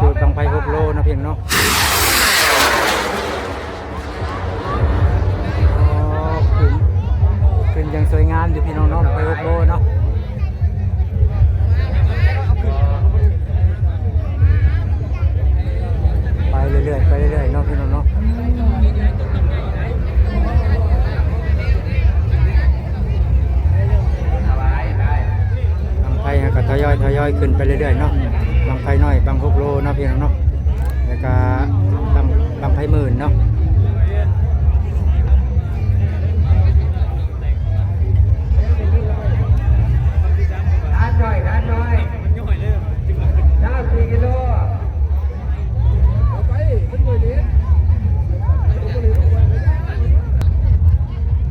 จุดบังไฟ6 โลนะเพียงเนาะขึ้นยังสวยงามอยู่พี่น้องเนาะไป6 โลเนาะไปเรื่อยๆไปเรื่อยๆเนาะพี่น้องเนาะบังไฟก็ทยอยขึ้นไปเรื่อยๆเนาะบังไฟน้อยบัง6 โลเนาะพี่น้องเนาะแล้วก็บังไฟหมื่นเนาะ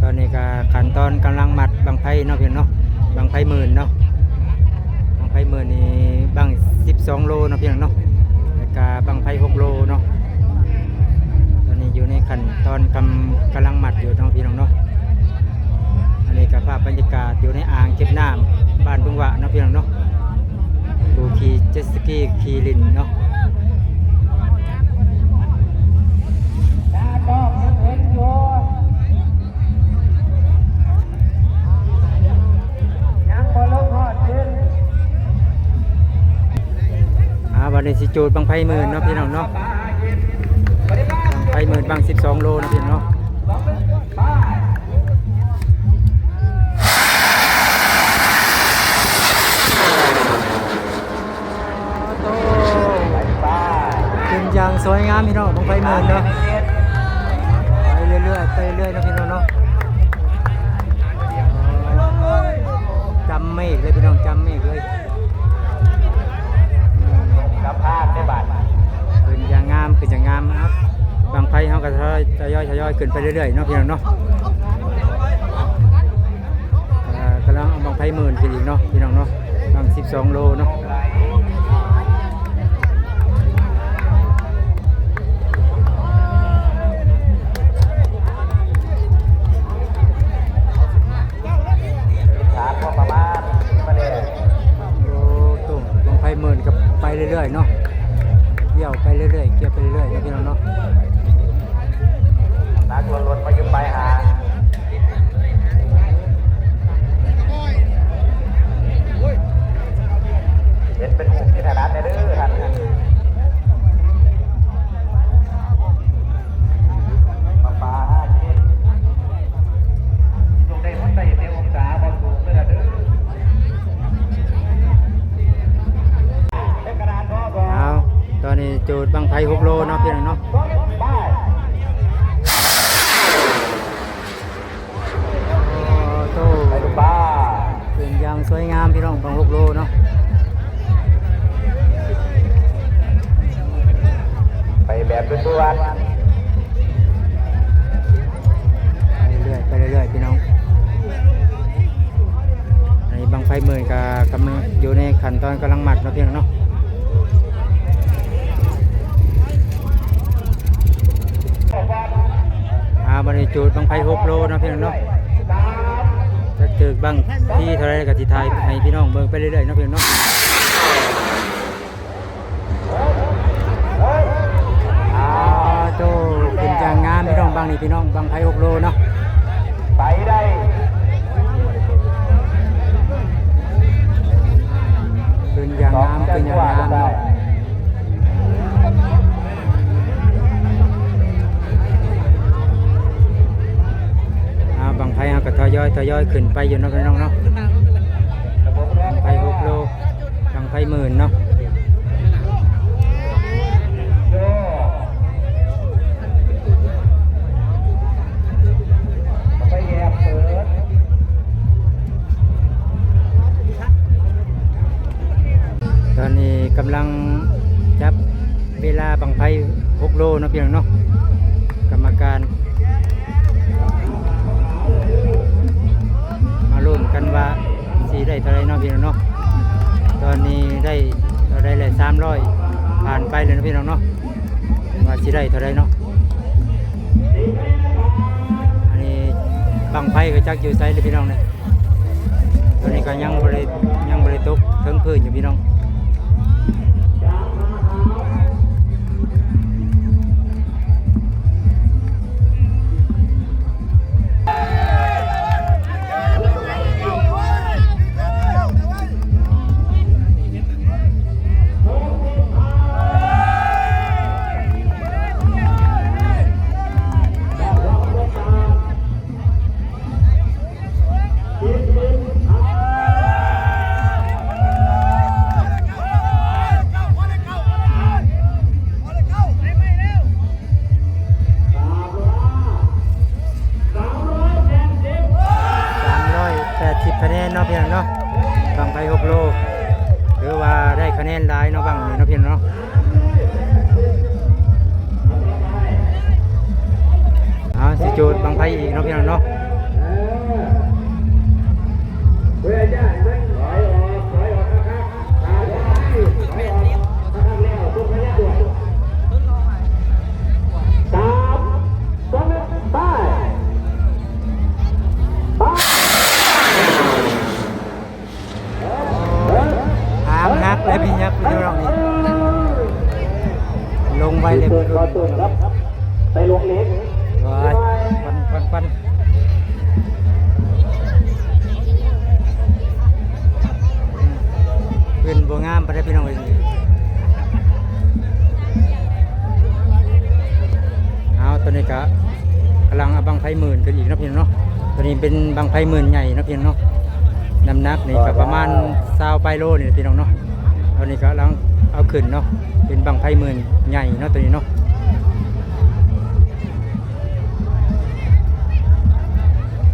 ตอนนี้ก็ขั้นตอนกำลังมัดบังไฟเนาะเพียงเนาะบังไฟหมื่นเนาะบังไฟหมื่นนี่บัง12 โลเนาะเพียงเนาะแล้วก็บังไฟ6 โลเนาะตอนนี้อยู่ในขั้นตอนกำลังมัดอยู่เนาะพี่น้องเนาะอันนี้ก็ภาพบรรยากาศอยู่ในอ่างเก็บน้ำบ้านบึงหวะเนาะพี่น้องเนาะดูขี่เจ็ตสกีขี่ลินเนาะวันนี้สิจูดบังไฟหมื่นเนาะพี่น้องเนาะบังไฟหมื่นบัง12 โลนะพี่น้องเนาะเป็นอย่างสวยงามพี่น้องบังไฟหมื่นเนาะไปเรื่อยๆไปเรื่อยๆนะพี่น้องเนาะจำเมฆเลยพี่น้องจำเมฆเลยขึ้นอย่างงามขึ้นอย่างงามครับบางไฟเขาก็ทยอยขึ้นไปเรื่อยๆเนาะพี่น้องเนาะกำลังเอาบางไฟหมื่นขึ้นอีกเนาะพี่น้องเนาะบาง12 โลเนาะบางไฟหมื่นกับไปเรื่อยๆเนาะเกี่ยวไปเรื่อยๆเกี่ยวไปเรื่อยๆนะพี่น้องเนาะน้าชวนรถมาอยู่ไปหาเห็นเป็นหุ่นที่ถนัดเด้อท่านป้าจิตลงได้พ้นได้เดียวองศาบอลสูงเลยนะเด้อตอนนี้จูดบังไฟ6 โลเนาะพี่น้องเนาะโตเป็นอย่างสวยงามพี่น้องบัง6 โลเนาะไปแบบด่วนๆไปเรื่อยๆพี่น้องในบังไฟหมื่นกับกำลังอยู่ในขั้นตอนกำลังหมัดเนาะพี่น้องเนาะบริจูดบังไฟ6 โลนะพี่น้องเนาะจะตึกบังที่เท่าไรกับที่ไทยให้พี่น้องเบิ่งไปเรื่อยๆนะพี่น้องเนาะโตเป็นอย่างงามพี่น้องบังนี่พี่น้องบังไฟ6 โลเนาะไปได้เป็นอย่างงามเป็นอย่างงามเนาะบังไฟเขาก็ทยอยขึ้นไปอยู่เนาะพี่น้องเนาะบังไฟ6 โลบังไฟหมื่นเนาะตอนนี้กำลังจับเวลาบังไฟ6 โลเนาะพี่น้องเนาะกรรมการรุ่นกันว่าสีได้เท่าไรเนาะพี่น้องเนาะตอนนี้ได้เท่าไรเลย300ผ่านไปเลยนะพี่น้องเนาะว่าสีได้เท่าไรเนาะอันนี้บังไฟก็จักอยู่ไซเลยพี่น้องเนี่ยตอนนี้ก็ยังบริตกเทิงพื้นอยู่พี่น้อง น่นหลายเนาะบังนี่เนาะพี่น้องเนาะเอาสิจูดบังไฟอีกเนาะพี่น้องเนาะหามนักเลยพี่ยักษ์พี่น้องนี่ลงไปเลยพี่น้องไปลงเล็กควันเป็นบัวงามไปได้พี่น้องเลยเอาตัวนี้ก็กำลังเอาบังไฟหมื่นขึ้นอีกนะพี่น้องเนาะตัวนี้เป็นบังไฟหมื่นใหญ่นะพี่น้องเนาะน้ำหนักนี่ก็ประมาณ20 ปลายโลนี่พี่น้องเนาะตัวนี้ก็กำลังเอาขึ้นเนาะเป็นบังไฟหมื่นใหญ่เนาะตัวนี้เนาะ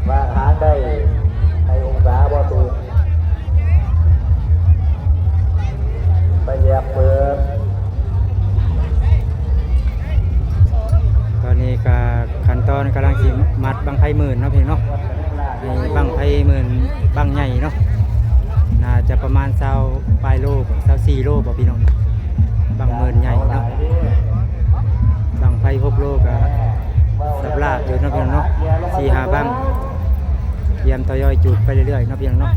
ว่าหาได้ในองศาบ่ตูไปเหยียบเปิด ตอนนี้ก็ขั้นตอนกำลังสิมัดบังไฟหมื่นเนาะพี่น้องเนาะให้บังไฟหมื่นบังใหญ่เนาะน่าจะประมาณ20 ปลายโล24 โลบ่พี่น้องบังหมื่นใหญ่เนาะบังไฟ6 โลก็สับลาบอยู่เนาะพี่น้องเนาะ4-5 บังเตรียมทยอยจุดไปเรื่อยๆเนาะพี่น้องเนาะ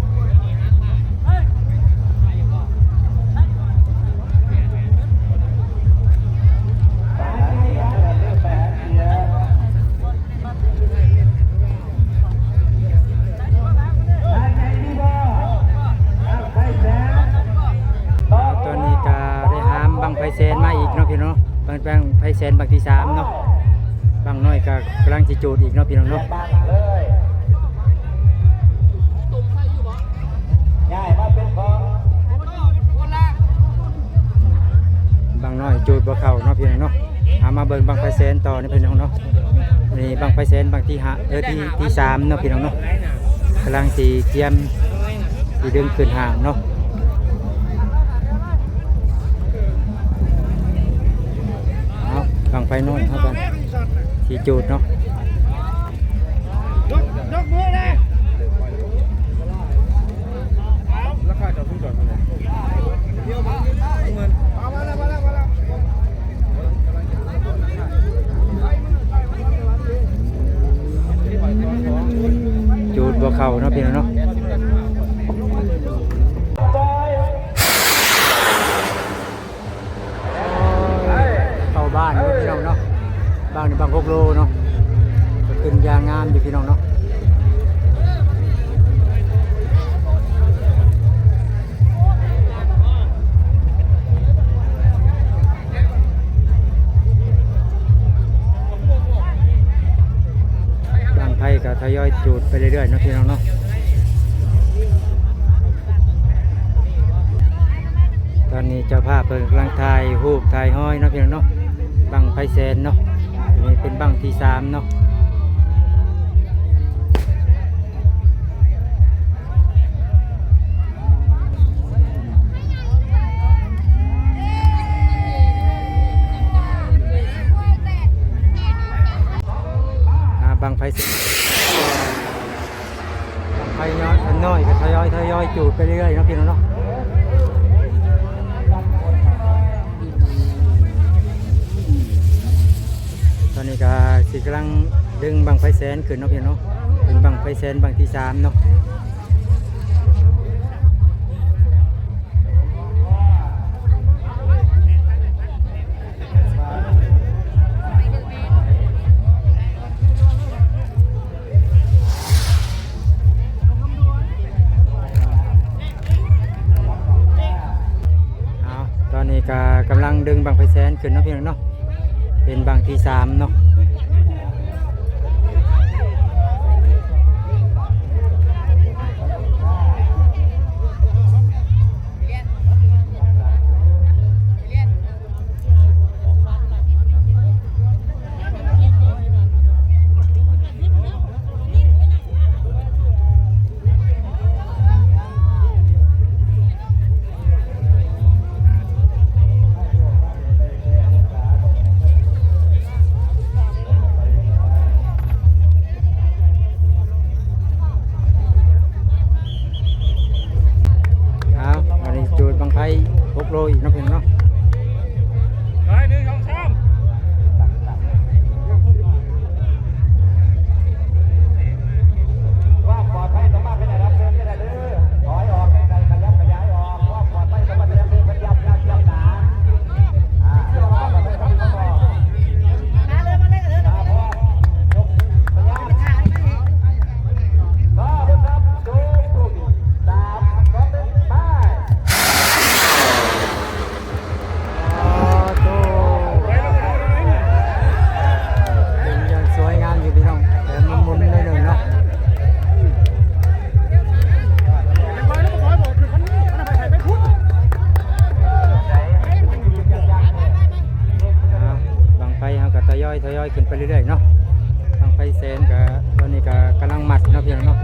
ตอนนี้ก็ได้หามบังไฟแสนมาอีกเนาะพี่น้องบังไฟแสนบังที่3เนาะบังน้อยก็กำลังสิจุดอีกเนาะพี่น้องเนาะบางน้อยจูดบ่เข้าเนาะพี่น้องเนาะหามาเบิ่งบางไฟแสนต่อนี่พี่น้องเนาะนี่บางไฟแสนบางที่ที่3เนาะพี่น้องเนาะกำลังสิเตรียมสิดึงขึ้นห่างเนาะเอาบางไฟน้อยเฮากันสิจูดเนาะยกมือเลยราคาจะพูดก่อนเลยเดี๋ยวเงินมาแล้วจูดบ่เข้าเนาะพี่น้องเนาะเข้าบ้านเนาะพี่น้องเนาะบ้านนี่บาง6 โลเนาะก็ขึ้นยางงามอยู่พี่น้องเนาะไฟก็ทยอยจูดไปเรื่อยๆเนาะพี่น้องเนาะตอนนี้เจ้าภาพเปิดกำลังถ่ายรูปถ่ายห้อยเนาะพี่น้องเนาะบังไฟแสนเนาะนี่เป็นบังที่3เนาะบังไฟน้อยก็ทยอยจูดไปเรื่อยๆเนาะพี่น้องเนาะตอนนี้ก็สิกำลังดึงบังไฟแสนขึ้นเนาะพี่น้องเนาะเป็นบังไฟแสนบังที่3เนาะตอนนี้ก็กำลังดึงบังไฟแสนขึ้นเนาะพี่น้องเนาะเป็นบังที่3เนาะ 6 โลอีกเนาะพี่น้องเนาะ ไปหนึ่งสองสามว่าปลอดภัยสามารถไปไหนรับเชิญได้เด้อถอยออกไปไหนขยับขยายออกว่าปลอดภัยสามารถไปไหนเดินขยับยับยับหนาเชื่อว่าปลอดภัยครับพ่อมาเลยมาเลยพ่อยกพยายามต่อไปครับดูดูตามรถไป เป็นอย่างสวยงามอยู่พี่น้องแต่มันมุนได้เลยเนาะบางไฟเขาก็ทยอยขึ้นไปเรื่อยๆเนาะบางไฟแสนก็ตอนนี้ก็กำลังมัดเนาะพี่น้องเนาะ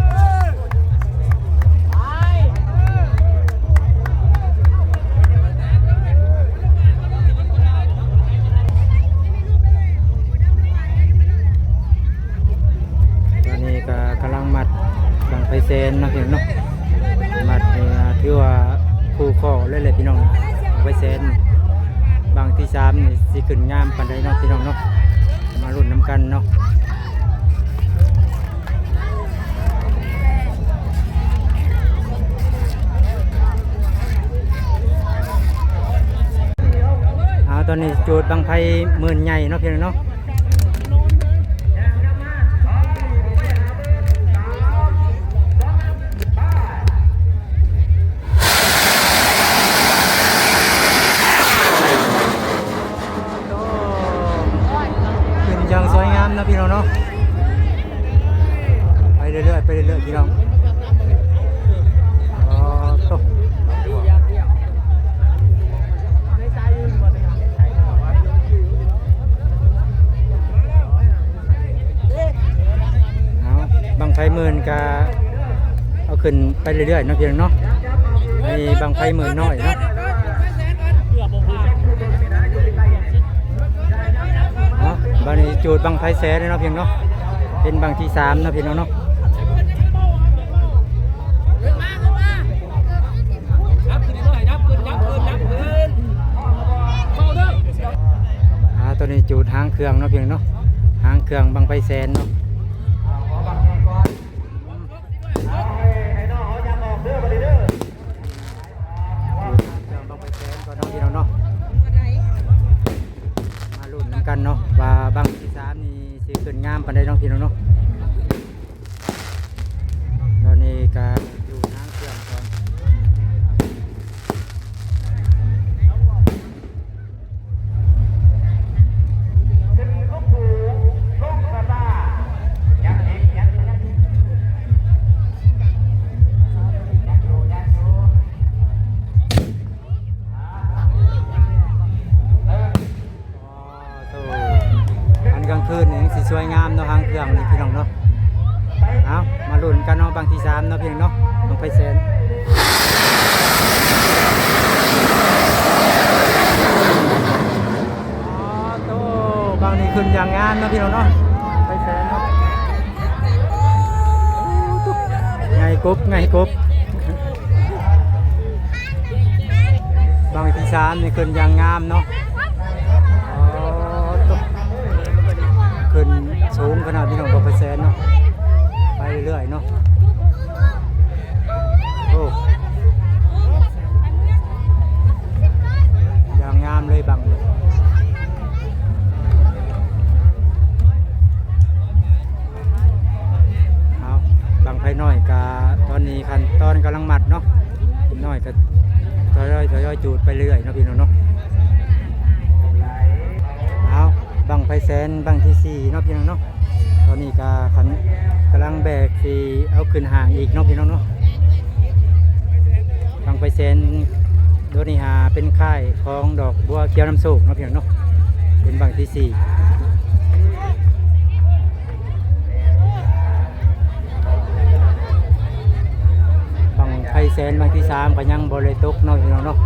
ตอนนี้ก็กำลังมัดบางไฟแสนเนาะพี่น้องเนาะมัดนี่ถือว่าคู่ข้อเลยเลยพี่น้องบางไฟแสนบางที่3นี่สิขึ้นงามปานใดเนาะพี่น้องเนาะมาลุ้นน้ำกันเนาะตอนนี้จูดบางไฟหมื่นใหญ่เนาะพี่น้องเนาะขึ้นอย่างสวยงามนะพี่น้องเนาะไปเรื่อยๆพี่น้องตกบางไฟหมื่นก็เอาขึ้นไปเรื่อยๆเนาะพี่น้องเนาะมีบางไฟหมื่นน้อยเนาะบางนี้จูดบางไฟแสนเนาะพี่น้องเนาะเป็นบางที่3เนาะพี่น้องเนาะตัวนี้จูดหางเครื่องเนาะพี่น้องเนาะหางเครื่องบางไฟแสนเนาะมาลุ้นกันเนาะว่าบางที่3นี่สิขึ้นงามปานใดเนาะพี่น้องเนาะตอนนี้ก็อยู่ทางเครื่องก่อนกลางคืนนี่สิสวยงามเนาะทางเครื่องนี่พี่น้องเนาะเอามาลุ้นกันเนาะบางที่3เนาะพี่น้องเนาะบางไฟแสนโตบางนี่ขึ้นอย่างงามเนาะพี่น้องเนาะไฟแสนเนาะไงกบ บางที่3นี่ขึ้นอย่างงามเนาะขึ้นสูงขนาดพี่น้องบางไฟแสนเนาะไปเรื่อยๆเนาะโอ้อย่างงามเลยบังเอาบังไฟน้อยกะตอนนี้ขั้นตอนกำลังมัดเนาะน้อยก็ทยอยจูดไปเรื่อยเนาะพี่น้องเนาะเอาบังไฟแสนบังที่4เนาะพี่น้องเนาะตอนนี้ก็ขันกำลังแบกสีเอาขึ้นห่างอีกเนาะพี่น้องเนาะบังไฟแสนโดนี่หาเป็นค่ายของดอกบัวเขียวน้ำโศกเนาะพี่น้องเนาะเป็นบังที่4บังไฟแสนบังที่3ก็ยังบ่ได้ตกเนาะพี่น้องเนาะ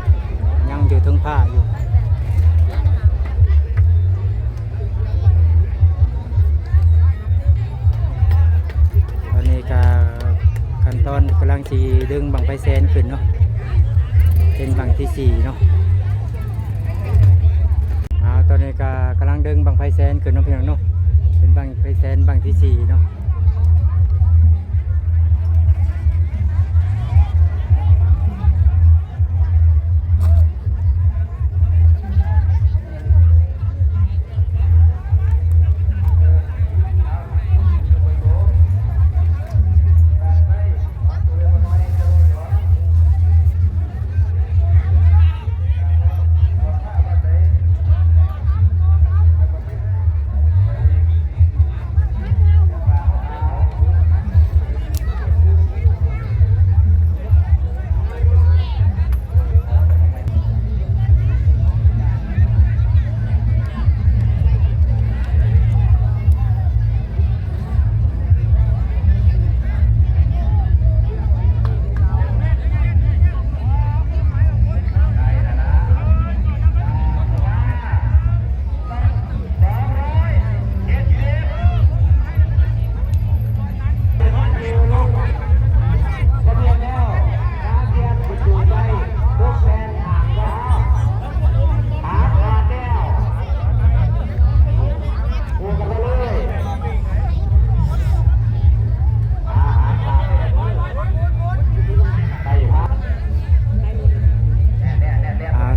ยังอยู่ถึงผ้าอยู่ขั้นตอนกำลังสีดึงบังไฟแสนขึ้นเนาะเป็นบังที่4เนาะ อนนี้ก็กำลังดึงบังไฟแสนขึ้นเนาะพี่น้องเนาะเป็นบังไฟแสนบังที่สี่เนาะ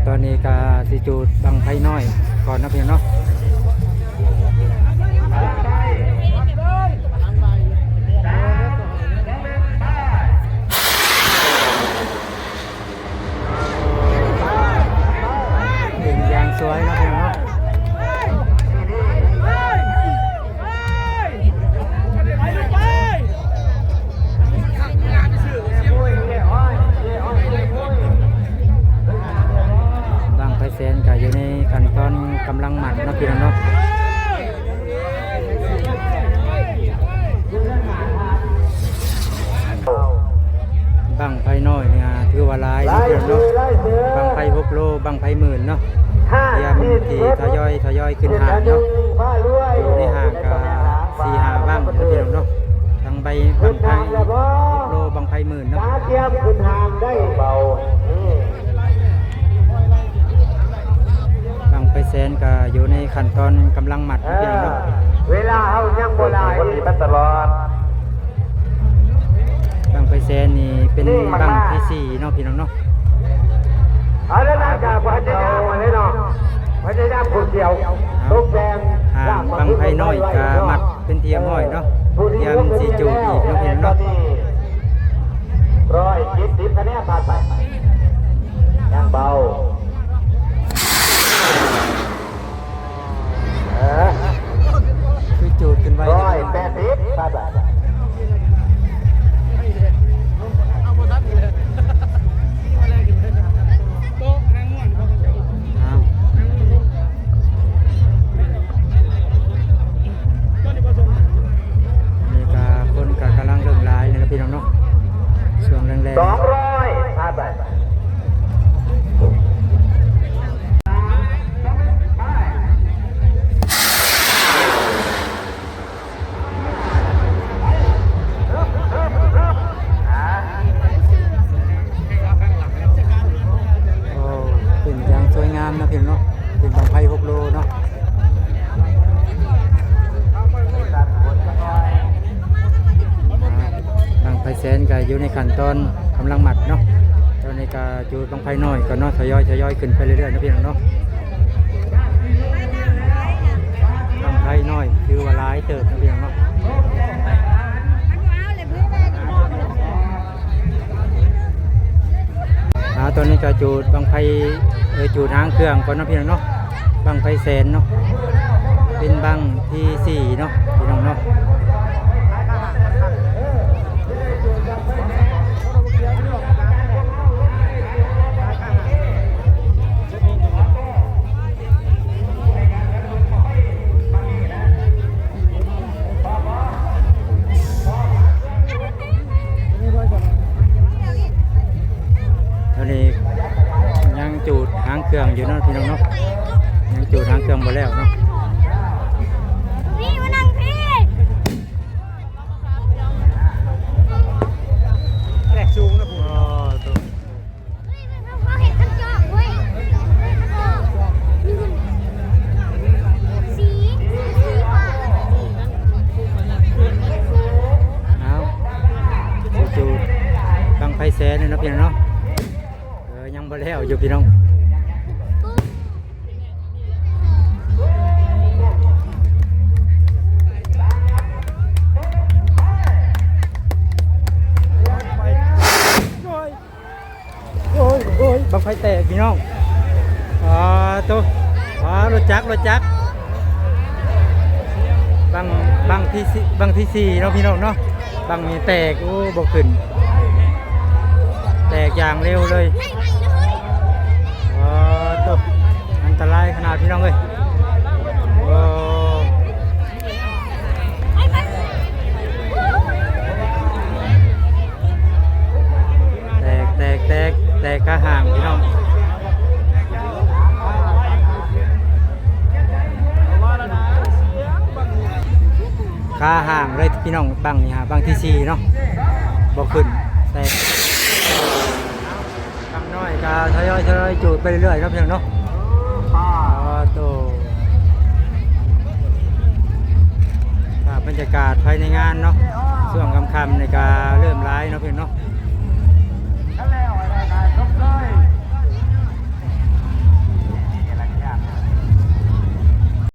ตอนนี้ก็สิจูดบังไฟน้อยก่อนเนาะพี่น้องเนาะเป็นยางสวยเนาะพี่น้องเนาะบังไฟแสนก็อยู่ในขั้นตอนกำลังหมัดเนาะพี่น้องเนาะบังไฟน้อยเนี่ยถือว่าหลายเนาะพี่น้องเนาะบังไฟ6 โลบังไฟหมื่นเนาะเตรียมที่ทยอยขึ้นหางเนาะอยู่ในหางก็4-5บังเนาะพี่น้องเนาะทั้งใบบังไฟ6 โลบังไฟหมื่นเนาะเตรียมขึ้นหางได้เบาบังไฟแสนก็อยู่ในขั้นตอนกำลังหมัดเนาะพี่น้องเนาะเวลาเอายังโบราณมีมาตลอดบังไฟแสนนี่เป็นบังที่สี่เนาะพี่น้องเนาะเอาแล้วนะจากพระเจ้ามาเลยเนาะพระเจ้าผู้เดียวลูกแดงบังไฟน้อยก็หมัดเป็นเทียมห้อยเนาะเทียมสีจูดอีกเนาะพี่น้องเนาะ170คะแนนผ่านไปยังเบาคือจูดกันไว้180ผ่านไปนี่ก็คนก็กำลังเริ่มลายนะครับพี่น้องเนาะช่วงแรงๆ200ผ่านไปเป็นยางสวยงามนะพี่น้องเนาะเป็นบังไฟ6 โลเนาะบังไฟแสนก็อยู่ในขั้นตอนกำลังหมัดเนาะตอนนี้ก็จูดบังไฟน้อยก็เนาะทยอยขึ้นไปเรื่อยๆนะพี่น้องเนาะบังไฟน้อยคือว่าร้ายเติบนะพี่น้องเนาะตอนนี้ก็จูดบังไฟจูดหางเครื่องก่อนเนาะพี่น้องเนาะบังไฟแสนเนาะเป็นบังที่สี่เนาะพี่น้องเนาะตอนนี้ยังจูดหางเครื่องอยู่เนาะพี่น้องเนาะยังจูดหางเครื่องหมดแล้วเนาะพี่มานั่งพี่แหลกสูงนะผมเขาเห็นทั้งจอกเว้ย พี่น้องโอ้ยโอ้ยบังไฟแตกพี่น้องตัวรถจักรบังที่สี่เนาะพี่น้องเนาะบังมีแตกโอ้บ่ขึ้นแตกอย่างเร็วเลยตัวอันตรายขนาดพี่น้องเลยแตกขาห่างพี่น้องขาห่างเลยพี่น้องบังนี่ฮะบังที่สี่เนาะบ่ขึ้นแตกบังน้อยก็ทยอยจูดไปเรื่อยๆครับพี่น้องเนาะโตบรรยากาศภายในงานเนาะช่วงค่ำๆในการเริ่มร้ายเนาะพี่น้องเนาะ